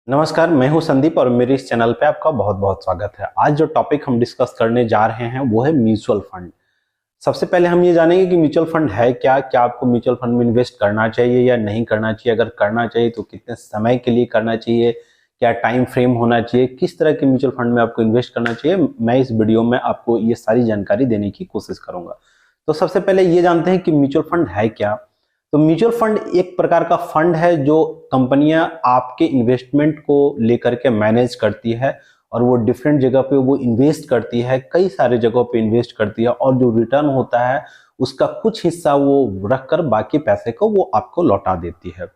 नमस्कार, मैं हूं संदीप और मेरे इस चैनल पे आपका बहुत बहुत स्वागत है। आज जो टॉपिक हम डिस्कस करने जा रहे हैं वो है म्यूचुअल फंड। सबसे पहले हम ये जानेंगे कि म्यूचुअल फंड है क्या, क्या आपको म्यूचुअल फंड में इन्वेस्ट करना चाहिए या नहीं करना चाहिए, अगर करना चाहिए तो कितने समय के लिए करना चाहिए, क्या टाइम फ्रेम होना चाहिए, किस तरह के म्यूचुअल फंड में आपको इन्वेस्ट करना चाहिए। मैं इस वीडियो में आपको ये सारी जानकारी देने की कोशिश करूंगा। तो सबसे पहले ये जानते हैं कि म्यूचुअल फंड है क्या। तो म्यूचुअल फंड एक प्रकार का फंड है जो कंपनियां आपके इन्वेस्टमेंट को लेकर के मैनेज करती है और वो डिफरेंट जगह पे वो इन्वेस्ट करती है, कई सारे जगहों पे इन्वेस्ट करती है और जो रिटर्न होता है उसका कुछ हिस्सा वो रखकर बाकी पैसे को वो आपको लौटा देती है।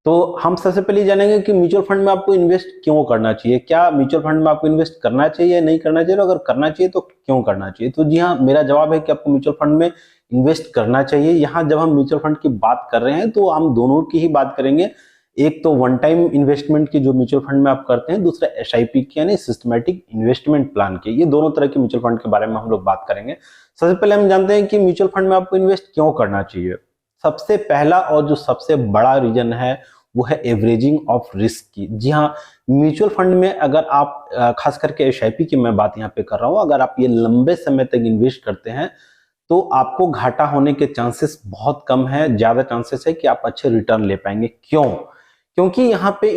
तो हम सबसे पहले जानेंगे कि म्यूचुअल फंड में आपको इन्वेस्ट क्यों करना चाहिए, क्या म्यूचुअल फंड में आपको इन्वेस्ट करना चाहिए या नहीं करना चाहिए, अगर करना चाहिए तो क्यों करना चाहिए। तो जी हाँ, मेरा जवाब है कि आपको म्यूचुअल फंड में इन्वेस्ट करना चाहिए। यहाँ जब हम म्यूचुअल फंड की बात कर रहे हैं तो हम दोनों की ही बात करेंगे। एक तो वन टाइम इन्वेस्टमेंट की जो म्यूचुअल फंड में आप करते हैं, दूसरा एसआईपी की यानी सिस्टमैटिक इन्वेस्टमेंट प्लान के। ये दोनों तरह के म्यूचुअल फंड के बारे में हम लोग बात करेंगे। सबसे पहले हम जानते हैं कि म्यूचुअल फंड में आपको इन्वेस्ट क्यों करना चाहिए। सबसे पहला और जो सबसे बड़ा रीजन है वो है एवरेजिंग ऑफ रिस्क की। जी हाँ, म्यूचुअल फंड में अगर आप खास करके एसआईपी की मैं बात यहाँ पे कर रहा हूँ, अगर आप ये लंबे समय तक इन्वेस्ट करते हैं तो आपको घाटा होने के चांसेस बहुत कम है, ज्यादा चांसेस है कि आप अच्छे रिटर्न ले पाएंगे। क्यों? क्योंकि यहाँ पे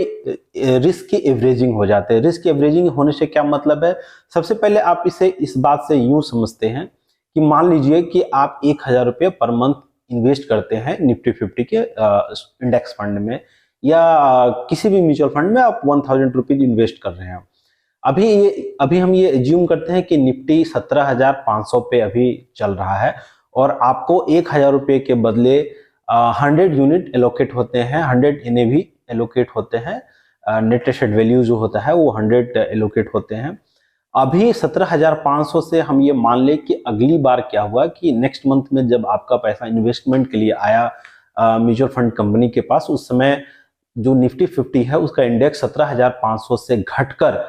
रिस्क की एवरेजिंग हो जाते हैं। रिस्क एवरेजिंग होने से क्या मतलब है, सबसे पहले आप इसे इस बात से यूं समझते हैं कि मान लीजिए कि आप 1,000 रुपये पर मंथ इन्वेस्ट करते हैं निफ्टी 50 के इंडेक्स फंड में या किसी भी म्यूचुअल फंड में आप 1,000 रुपीज इन्वेस्ट कर रहे हैं। अभी हम ये एज्यूम करते हैं कि निफ्टी 17,500 पे अभी चल रहा है और आपको 1,000 रुपये के बदले 100 यूनिट एलोकेट होते हैं, 100 एनएवी एलोकेट होते हैं, नेट एसेट वैल्यू जो होता है वो 100 एलोकेट होते हैं। अभी 17,500 से हम ये मान ले कि अगली बार क्या हुआ कि नेक्स्ट मंथ में जब आपका पैसा इन्वेस्टमेंट के लिए आया म्यूचुअल फंड कंपनी के पास, उस समय जो निफ्टी 50 है उसका इंडेक्स 17,500 से घटकर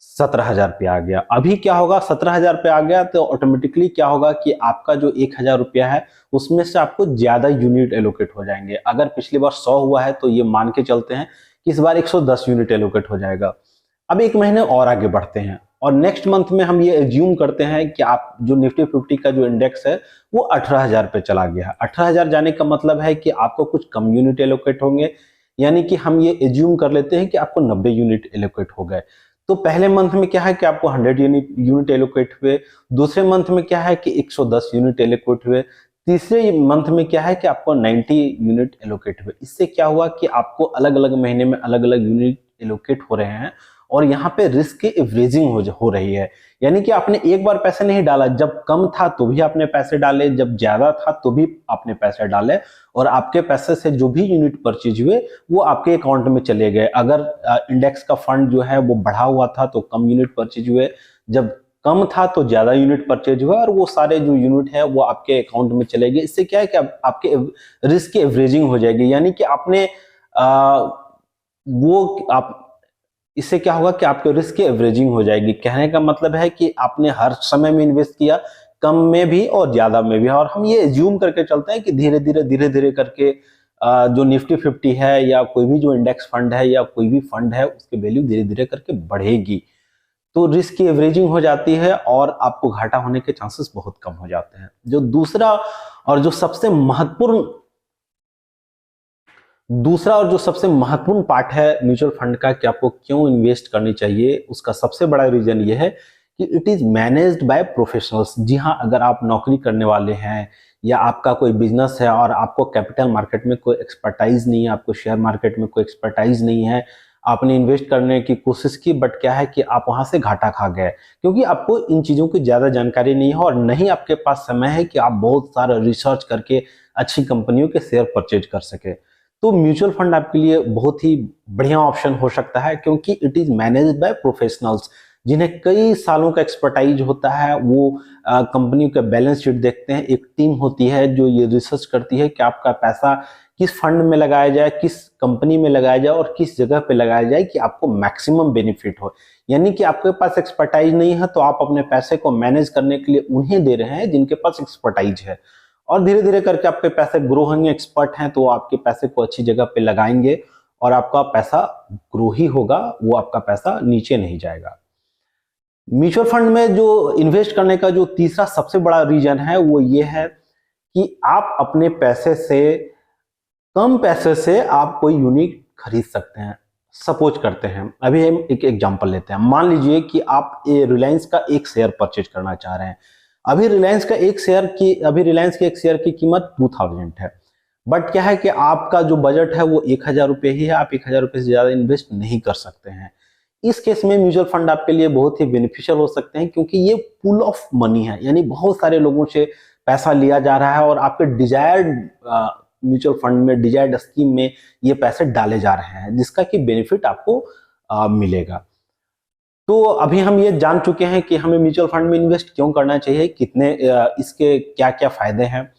17,000 पे आ गया। अभी क्या होगा, 17,000 पे आ गया तो ऑटोमेटिकली क्या होगा कि आपका जो 1,000 रुपया है उसमें से आपको ज्यादा यूनिट एलोकेट हो जाएंगे। अगर पिछली बार 100 हुआ है तो ये मान के चलते हैं कि इस बार 110 यूनिट एलोकेट हो जाएगा। अब एक महीने और आगे बढ़ते हैं और नेक्स्ट मंथ में हम ये एज्यूम करते हैं कि आप जो निफ्टी 50 का जो इंडेक्स है वो 18,000 पे चला गया। 18,000 जाने का मतलब है कि आपको कुछ कम यूनिट एलोकेट होंगे, यानी कि हम ये एज्यूम कर लेते हैं कि आपको 90 यूनिट एलोकेट हो गए। तो पहले मंथ में क्या है कि आपको 100 यूनिट एलोकेट हुए, दूसरे मंथ में क्या है कि 110 यूनिट एलोकेट हुए, तीसरे मंथ में क्या है कि आपको 90 यूनिट एलोकेट हुए। इससे क्या हुआ कि आपको अलग अलग महीने में अलग अलग यूनिट एलोकेट हो रहे हैं और यहाँ पे रिस्क की एवरेजिंग हो रही है। यानी कि आपने एक बार पैसे नहीं डाला, जब कम था तो भी आपने पैसे डाले, जब ज्यादा था तो भी आपने पैसे डाले और आपके पैसे से जो भी यूनिट परचेज हुए वो आपके अकाउंट में चले गए। अगर इंडेक्स का फंड जो है वो बढ़ा हुआ था तो कम यूनिट परचेज हुए, जब कम था तो ज्यादा यूनिट परचेज हुआ और वो सारे जो यूनिट है वो आपके अकाउंट में चले गए। इससे क्या है कि आपके रिस्क की एवरेजिंग हो जाएगी, यानी कि आपने वो आप इससे क्या होगा कि आपके रिस्क की एवरेजिंग हो जाएगी। कहने का मतलब है कि आपने हर समय में इन्वेस्ट किया, कम में भी और ज्यादा में भी, और हम ये एज्यूम करके चलते हैं कि धीरे धीरे करके जो निफ्टी 50 है या कोई भी जो इंडेक्स फंड है या कोई भी फंड है उसकी वैल्यू धीरे धीरे करके बढ़ेगी। तो रिस्क की एवरेजिंग हो जाती है और आपको घाटा होने के चांसेस बहुत कम हो जाते हैं। जो दूसरा और जो सबसे महत्वपूर्ण पार्ट है म्यूचुअल फंड का कि आपको क्यों इन्वेस्ट करनी चाहिए, उसका सबसे बड़ा रीजन ये है कि it is managed by professionals. जी हाँ, अगर आप नौकरी करने वाले हैं या आपका कोई बिजनेस है और आपको कैपिटल मार्केट में कोई एक्सपर्टाइज नहीं है, आपको शेयर मार्केट में कोई एक्सपर्टाइज नहीं है, आपने इन्वेस्ट करने की कोशिश की बट क्या है कि आप वहां से घाटा खा गए क्योंकि आपको इन चीजों की ज्यादा जानकारी नहीं है और नहीं आपके पास समय है कि आप बहुत सारा रिसर्च करके अच्छी कंपनियों के शेयर परचेज कर सके। तो म्यूचुअल फंड आपके लिए बहुत ही बढ़िया ऑप्शन हो सकता है क्योंकि it is managed by professionals जिन्हें कई सालों का एक्सपर्टाइज होता है। वो कंपनी का बैलेंस शीट देखते हैं, एक टीम होती है जो ये रिसर्च करती है कि आपका पैसा किस फंड में लगाया जाए, किस कंपनी में लगाया जाए और किस जगह पे लगाया जाए कि आपको मैक्सिमम बेनिफिट हो। यानी कि आपके पास एक्सपर्टाइज नहीं है तो आप अपने पैसे को मैनेज करने के लिए उन्हें दे रहे हैं जिनके पास एक्सपर्टाइज है और धीरे धीरे करके आपके पैसे ग्रो होंगे, एक्सपर्ट हैं तो आपके पैसे को अच्छी जगह पे लगाएंगे और आपका पैसा ग्रो ही होगा, वो आपका पैसा नीचे नहीं जाएगा। म्यूचुअल फंड में जो इन्वेस्ट करने का जो तीसरा सबसे बड़ा रीजन है वो ये है कि आप अपने पैसे से, कम पैसे से आप कोई यूनिट खरीद सकते हैं। सपोज करते हैं, अभी हम एक एग्जांपल लेते हैं। मान लीजिए कि आप रिलायंस का एक शेयर परचेज करना चाह रहे हैं। अभी रिलायंस के एक शेयर की कीमत 2000 है, बट क्या है कि आपका जो बजट है वो 1000 रुपये ही है। आप 1000 रुपये से ज्यादा इन्वेस्ट नहीं कर सकते हैं। इस केस में म्यूचुअल फंड आपके लिए बहुत ही बेनिफिशियल हो सकते हैं, क्योंकि ये पूल ऑफ मनी है, यानी बहुत सारे लोगों से पैसा लिया जा रहा है और आपके डिजायर्ड म्यूचुअल फंड में, डिजायर्ड स्कीम में ये पैसे डाले जा रहे हैं, जिसका कि बेनिफिट आपको मिलेगा। तो अभी हम ये जान चुके हैं कि हमें म्यूचुअल फंड में इन्वेस्ट क्यों करना चाहिए, कितने इसके क्या क्या फायदे हैं।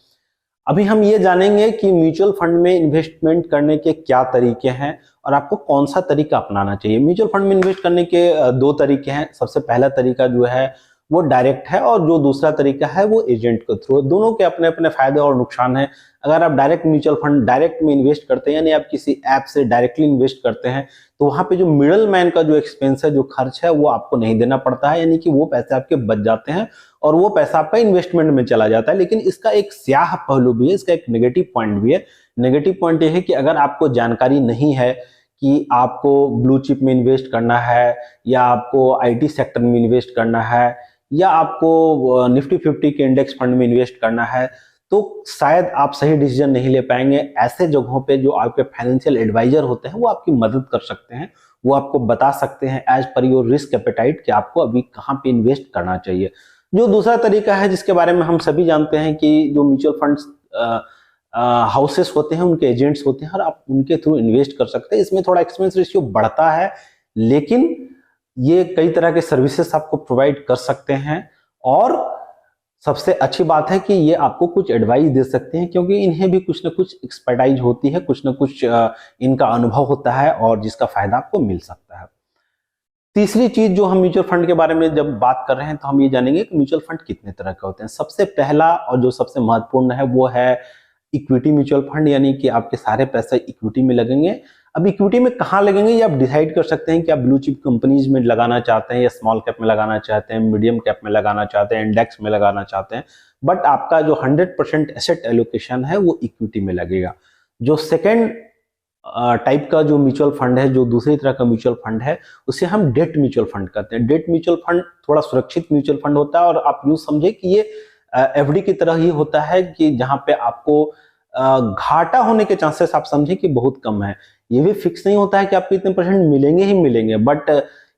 अभी हम ये जानेंगे कि म्यूचुअल फंड में इन्वेस्टमेंट करने के क्या तरीके हैं और आपको कौन सा तरीका अपनाना चाहिए। म्यूचुअल फंड में इन्वेस्ट करने के दो तरीके हैं। सबसे पहला तरीका जो है वो डायरेक्ट है और जो दूसरा तरीका है वो एजेंट के थ्रू। दोनों के अपने अपने फायदे और नुकसान हैं। अगर आप डायरेक्ट म्यूचुअल फंड डायरेक्ट में इन्वेस्ट करते हैं, यानी आप किसी ऐप से डायरेक्टली इन्वेस्ट करते हैं, तो वहां पे जो मिडल मैन का जो एक्सपेंस है, जो खर्च है, वो आपको नहीं देना पड़ता है, यानी कि वो पैसे आपके बच जाते हैं और वो पैसा आपका इन्वेस्टमेंट में चला जाता है। लेकिन इसका एक स्याह पहलू भी है, इसका एक नेगेटिव पॉइंट भी है। नेगेटिव पॉइंट ये है कि अगर आपको जानकारी नहीं है कि आपको ब्लू चिप में इन्वेस्ट करना है या आपको आईटी सेक्टर में इन्वेस्ट करना है या आपको निफ्टी 50 के इंडेक्स फंड में इन्वेस्ट करना है, तो शायद आप सही डिसीजन नहीं ले पाएंगे। ऐसे जगहों पे जो आपके फाइनेंशियल एडवाइजर होते हैं वो आपकी मदद कर सकते हैं, वो आपको बता सकते हैं as per your risk appetite कि आपको अभी कहाँ पे इन्वेस्ट करना चाहिए। जो दूसरा तरीका है जिसके बारे में हम सभी जानते हैं कि जो म्यूचुअल फंड्स हाउसेस होते हैं, उनके एजेंट्स होते हैं और आप उनके थ्रू इन्वेस्ट कर सकते हैं। इसमें थोड़ा एक्सपेंस रेशियो बढ़ता है, लेकिन ये कई तरह के सर्विसेज आपको प्रोवाइड कर सकते हैं और सबसे अच्छी बात है कि ये आपको कुछ एडवाइस दे सकते हैं, क्योंकि इन्हें भी कुछ ना कुछ एक्सपर्टाइज होती है, कुछ ना कुछ इनका अनुभव होता है और जिसका फायदा आपको मिल सकता है। तीसरी चीज जो हम म्यूचुअल फंड के बारे में जब बात कर रहे हैं तो हम ये जानेंगे कि म्यूचुअल फंड कितने तरह के होते हैं। सबसे पहला और जो सबसे महत्वपूर्ण है वो है इक्विटी म्यूचुअल फंड, यानी कि आपके सारे पैसे इक्विटी में लगेंगे। अब इक्विटी में कहाँ लगेंगे ये आप डिसाइड कर सकते हैं कि आप ब्लू चिप कंपनीज में लगाना चाहते हैं या स्मॉल कैप में लगाना चाहते हैं, मीडियम कैप में लगाना चाहते हैं, इंडेक्स में लगाना चाहते हैं, बट आपका जो 100% एसेट एलोकेशन है वो इक्विटी में लगेगा। जो सेकेंड टाइप का जो म्यूचुअल फंड है, जो दूसरी तरह का म्यूचुअल फंड है, उसे हम डेट म्यूचुअल फंड कहते हैं। डेट म्यूचुअल फंड थोड़ा सुरक्षित म्यूचुअल फंड होता है और आप यूं समझे कि ये एफडी की तरह ही होता है, कि जहां पे आपको घाटा होने के चांसेस आप समझे कि बहुत कम है। ये भी फिक्स नहीं होता है कि आपको इतने परसेंट मिलेंगे ही मिलेंगे, बट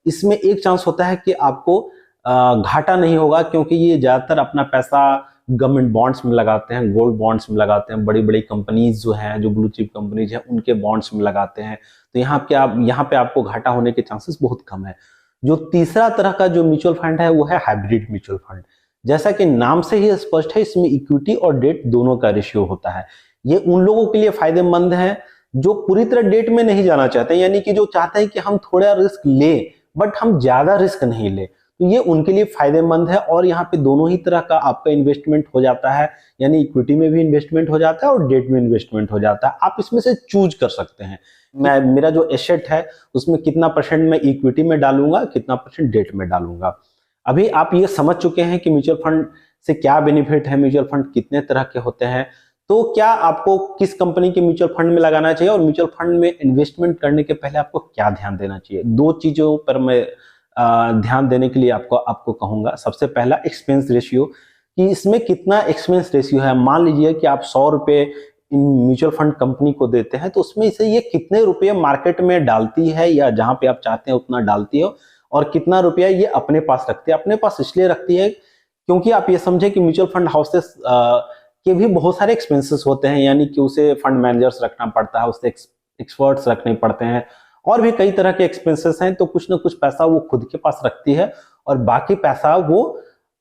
इसमें एक चांस होता है कि आपको घाटा नहीं होगा, क्योंकि ये ज्यादातर अपना पैसा गवर्नमेंट बॉन्ड्स में लगाते हैं, गोल्ड बॉन्ड्स में लगाते हैं, बड़ी बड़ी कंपनीज जो हैं, जो ब्लू चिप कंपनीज हैं, उनके बॉन्ड्स में लगाते हैं। तो यहाँ पे आपको घाटा होने के चांसेस बहुत कम है। जो तीसरा तरह का जो म्यूचुअल फंड है वो है हाइब्रिड म्यूचुअल फंड। जैसा कि नाम से ही स्पष्ट है, इसमें इक्विटी और डेट दोनों का रेशियो होता है। ये उन लोगों के लिए फायदेमंद है जो पूरी तरह डेट में नहीं जाना चाहते, यानी कि जो चाहते हैं कि हम थोड़ा रिस्क लें बट हम ज्यादा रिस्क नहीं ले, तो ये उनके लिए फायदेमंद है। और यहाँ पे दोनों ही तरह का आपका इन्वेस्टमेंट हो जाता है, यानी इक्विटी में भी इन्वेस्टमेंट हो जाता है और डेट में इन्वेस्टमेंट हो जाता है। आप इसमें से चूज कर सकते हैं, मेरा जो एसेट है उसमें कितना परसेंट मैं इक्विटी में डालूंगा, कितना परसेंट डेट में डालूंगा। अभी आप ये समझ चुके हैं कि म्यूचुअल फंड से क्या बेनिफिट है, म्यूचुअल फंड कितने तरह के होते हैं। तो क्या आपको किस कंपनी के म्यूचुअल फंड में लगाना चाहिए और म्यूचुअल फंड में इन्वेस्टमेंट करने के पहले आपको क्या ध्यान देना चाहिए, दो चीजों पर मैं ध्यान देने के लिए आपको कहूंगा। सबसे पहला एक्सपेंस रेशियो, कि इसमें कितना एक्सपेंस रेशियो है। मान लीजिए कि आप 100 रुपए म्यूचुअल फंड कंपनी को देते हैं, तो उसमें से ये कितने रुपए मार्केट में डालती है या जहां पे आप चाहते हैं उतना डालती है, और कितना रुपया ये अपने पास रखती है। अपने पास इसलिए रखती है क्योंकि आप ये समझे कि म्यूचुअल फंड हाउसेस के भी बहुत सारे एक्सपेंसेस होते हैं, यानी कि उसे फंड मैनेजर्स रखना पड़ता है, उसे एक्सपर्ट्स रखने पड़ते हैं और भी कई तरह के एक्सपेंसेस हैं। तो कुछ ना कुछ पैसा वो खुद के पास रखती है और बाकी पैसा वो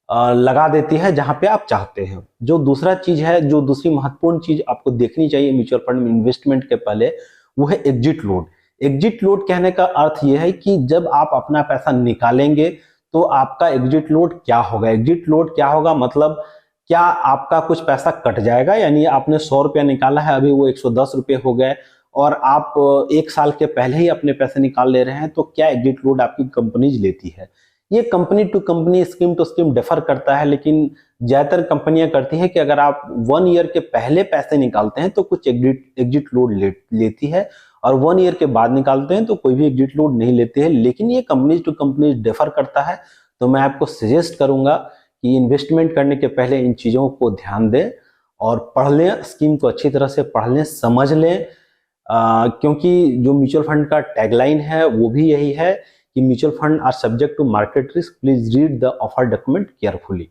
लगा देती है जहां पे आप चाहते हैं। जो दूसरा चीज है, जो दूसरी महत्वपूर्ण चीज आपको देखनी चाहिए म्यूचुअल फंड में इन्वेस्टमेंट के पहले, वो है एग्जिट लोड। एग्जिट लोड कहने का अर्थ यह है कि जब आप अपना पैसा निकालेंगे तो आपका एग्जिट लोड क्या होगा। एग्जिट लोड क्या होगा मतलब, क्या आपका कुछ पैसा कट जाएगा, यानी आपने 100 रुपया निकाला है, अभी वो 110 रुपये हो गए और आप 1 साल के पहले ही अपने पैसे निकाल ले रहे हैं, तो क्या एग्जिट लोड आपकी कंपनीज लेती है? ये company to company, scheme to scheme differ करता है, लेकिन ज्यादातर कंपनियां करती हैं कि अगर आप 1 ईयर के पहले पैसे निकालते हैं तो कुछ एग्जिट लोड लेती है, और 1 ईयर के बाद निकालते हैं तो कोई भी एग्जिट लोड नहीं लेती है। लेकिन ये कंपनी टू कंपनी डिफर करता है, तो मैं आपको सजेस्ट करूंगा कि इन्वेस्टमेंट करने के पहले इन चीजों को ध्यान दें और पढ़ लें, स्कीम को अच्छी तरह से पढ़ लें, समझ लें, क्योंकि जो म्यूचुअल फंड का टैगलाइन है वो भी यही है कि mutual fund are subject to market risk, please read the offer document carefully.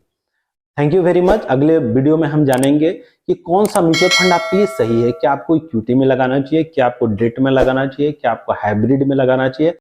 Thank you very much. अगले वीडियो में हम जानेंगे कि कौन सा म्यूचुअल फंड आपके लिए सही है, क्या आपको इक्विटी में लगाना चाहिए, क्या आपको डेट में लगाना चाहिए, क्या आपको हाइब्रिड में लगाना चाहिए।